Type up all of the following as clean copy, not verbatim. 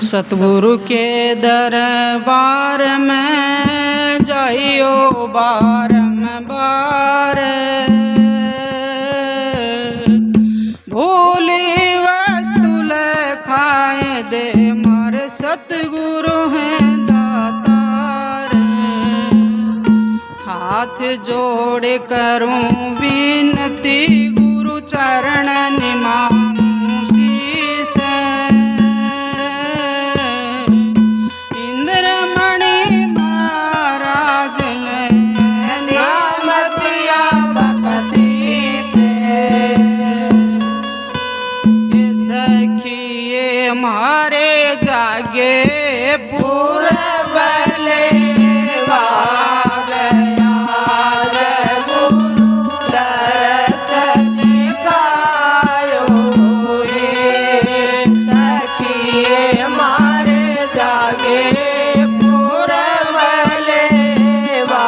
सतगुरु के दरबार में जाइयो बारंबार, भोली वस्तु लखाए दे मार सतगुरु हैं दातार। हाथ जोड़ करूं विनती गुरु चरण निमाऊं शीस। इंद्रमणि महाराज ने नाम दिया बकसीस। ये सखिए मारे जागे पूरब लेवा गया, गुरु दरस दिखायो ये। सखिए मारे जागे पूरब लेवा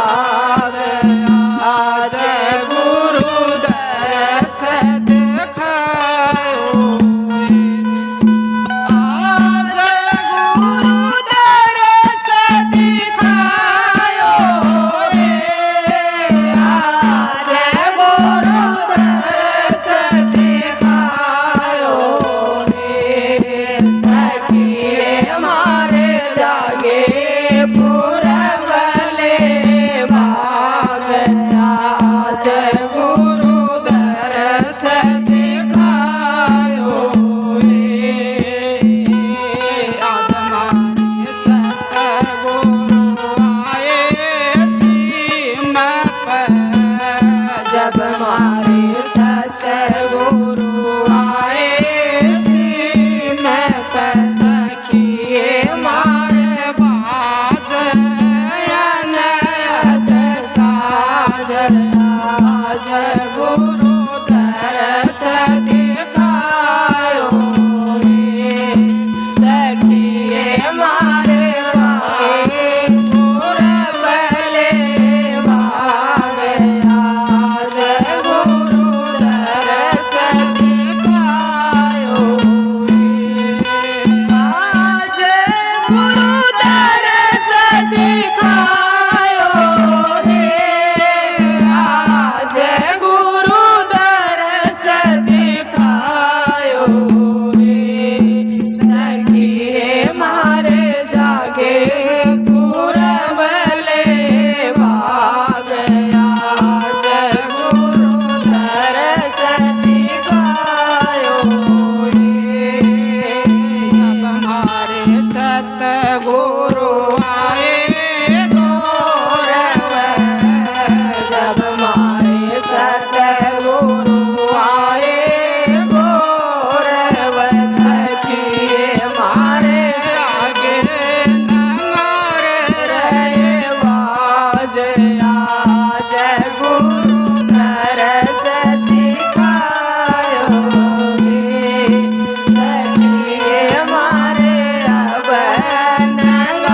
गया, गुरु दरस दिखायो आज गुरु दरस दिखायो रे। आज गुरु दरस दिखायो रे। सखिए मारे जागे पूरब लेवा गया, आज गुरु दरस दिखायो रे। आज हमारे सतगुरु आए सीम पर, जब हमारे सतगुरु आए सीम पर, सखिए मारे बाज अनयत साजन। आज गुरु दरस दिखायो रे। सखिए मारे जागे पूरब लेवा गया, आज गुरु दरस दिखायो रे। आज गुरु दरस दिखायो रे। आज गुरु दरस दिखायो रे। सखिए मारे जागे पूरब लेवा गया, आज गुरु दरस दिखायो रे। जब हमारे सतगुरु आए गौरव, जब हमारे सतगुरु आए गौरव, सखिए मारे आगे नंगार रहे बाज। आज गुरु दरस दिखायो रे। सखिए मारे अब नंगार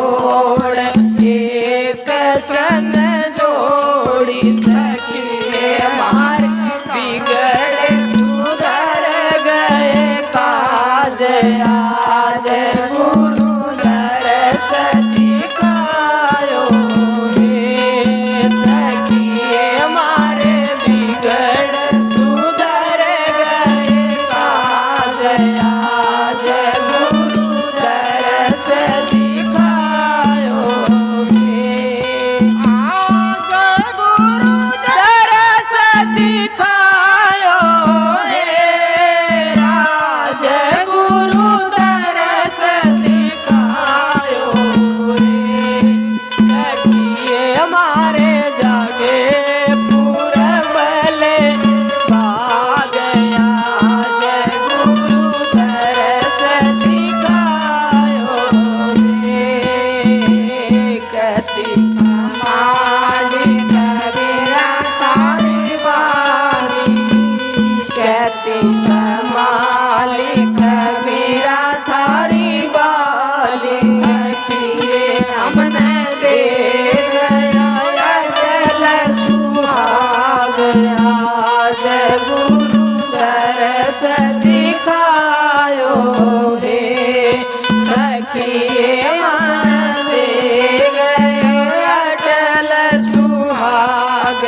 जोड़ एक सन जोड़ी सखी मारे बिगड़े सुधर गए काज आज गुरु दरस दिखायो हे सखी मारे बिगड़ सुधर गए काज आज गुरु दरस दिखायो हे आज गुरु दरस दिखायो हे आज गुरु दरस दिखायो हे सखी हमारे जागे पूरबले गया जय गुरु दरस दिखायो हे कति समाली कबीरा थारी बारी कति समाली कबीरा थारी बाली सखी हमने दे गया जल सुहाग आज गुरु दरस दिखायो हे सखी मन दे गया अटल सुहाग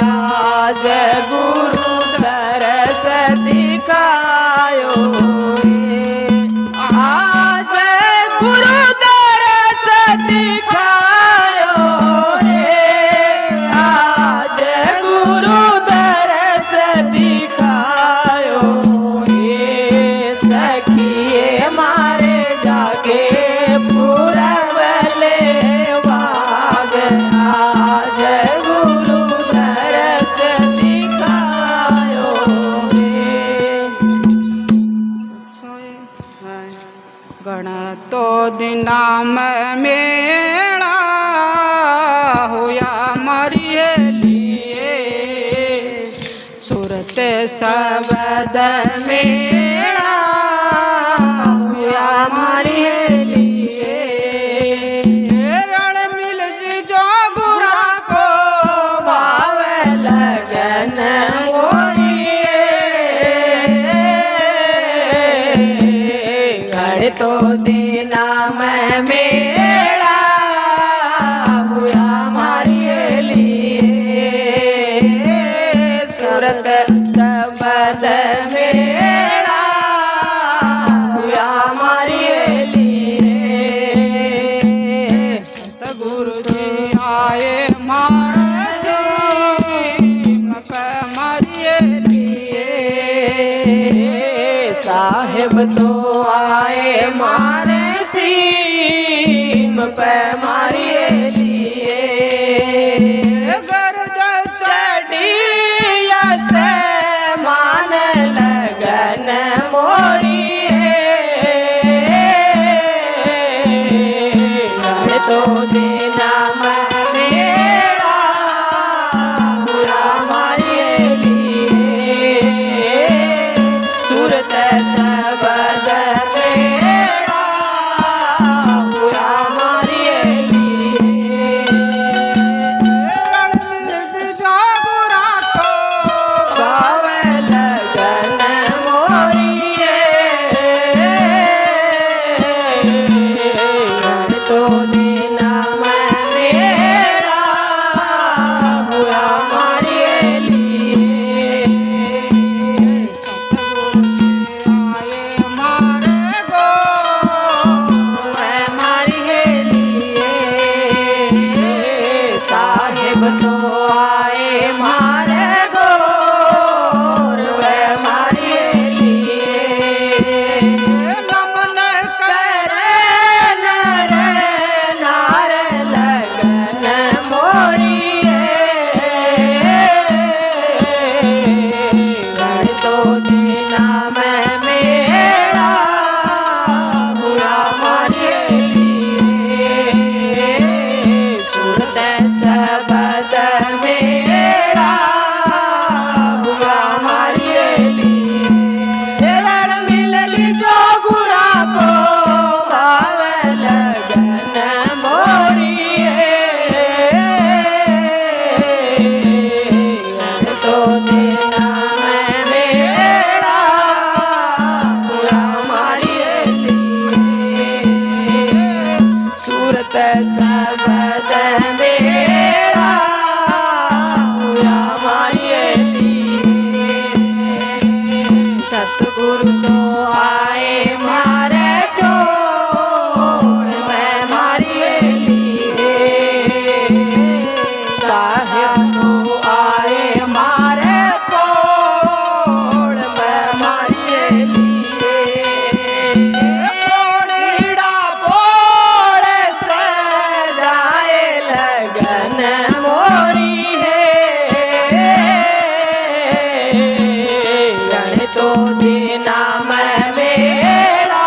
आज गुरु दरस दिखायो हे आज गुरु दरस दिखायो हे आज गुरु दरस दिखायो हे सखी मारे जागे पूरबले वाग आज गुरु दरस दिखायो हे गणतो दिनाम मेला हुआ मरिए लिए सुरत सबद मेला हुआ मरिए लिए रण मिल जी जो गुरा को भाव लगन मोरिए गण तो दीना में मेला हुआ हमारे लिए सूरत सबद मेला हुआ हमारे लिए सतगुरु जी आए मारे हमारे लिए साहेब तो आए मारे सीम पे मारिए लिए गर्द चढ़िया से मान लगन मोरिए गण तो देना मेरा पूरा मारिए लिए सूरत सबद मेरा पूरा मारिए लिए जागुरा को भाव लगन मोरिए गण तो देना સુરત સબદ મેળા सतगुरु तो आए मारे चोड़ में मारिए लिए साहेब तो आए मारे पोड़ में मारिए लिए पोड़ीड़ा पोड़ से जाए लगन मोरी तो दीना में मेला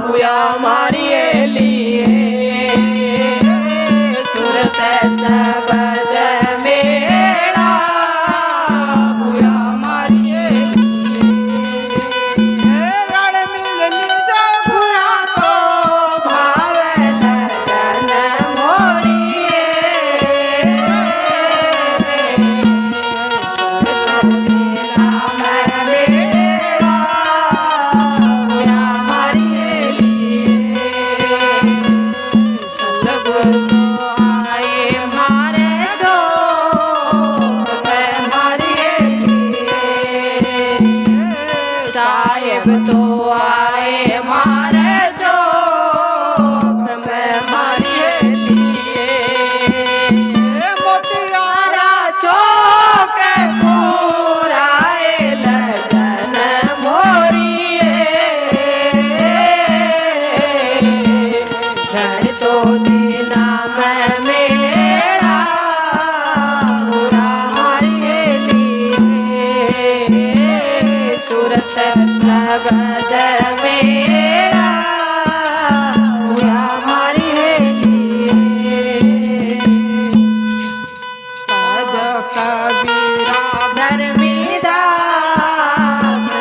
हुआ मारिए लिए सुरत सबद मेला हुआ मारिए रण मिलनी जो बुरा को भावे लगन मोरिए साहेब तो आए मारे चौक में मारिए लिए मोतियारा चौक पूराए लगन मोरिए रण तो दीना में मेरा पूरा मारिए लिए सुरत सबद मेरा हुआ मारिए लिए सज कबीरा धर्मीदास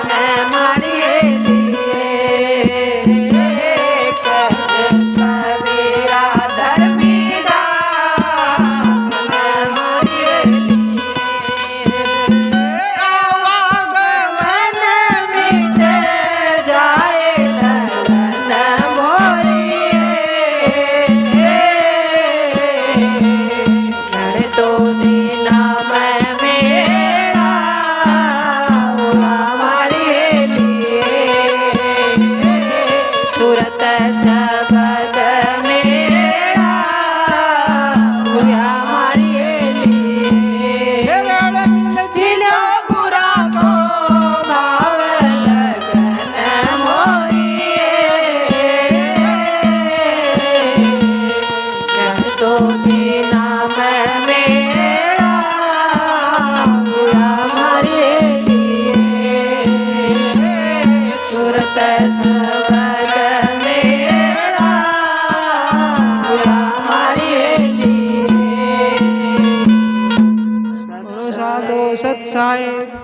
में मारिए लिए कबीरा धर्मीदास में मारिए तो दीना में मेरा हुआ मारिए लिए सुरत सबद मेरा हुआ मारिए लिए जिला बुरा को भाव लगन मोरिए तो दीना में सुरत सबद मेरा हुआ मारिए लिए साधु सत साहेब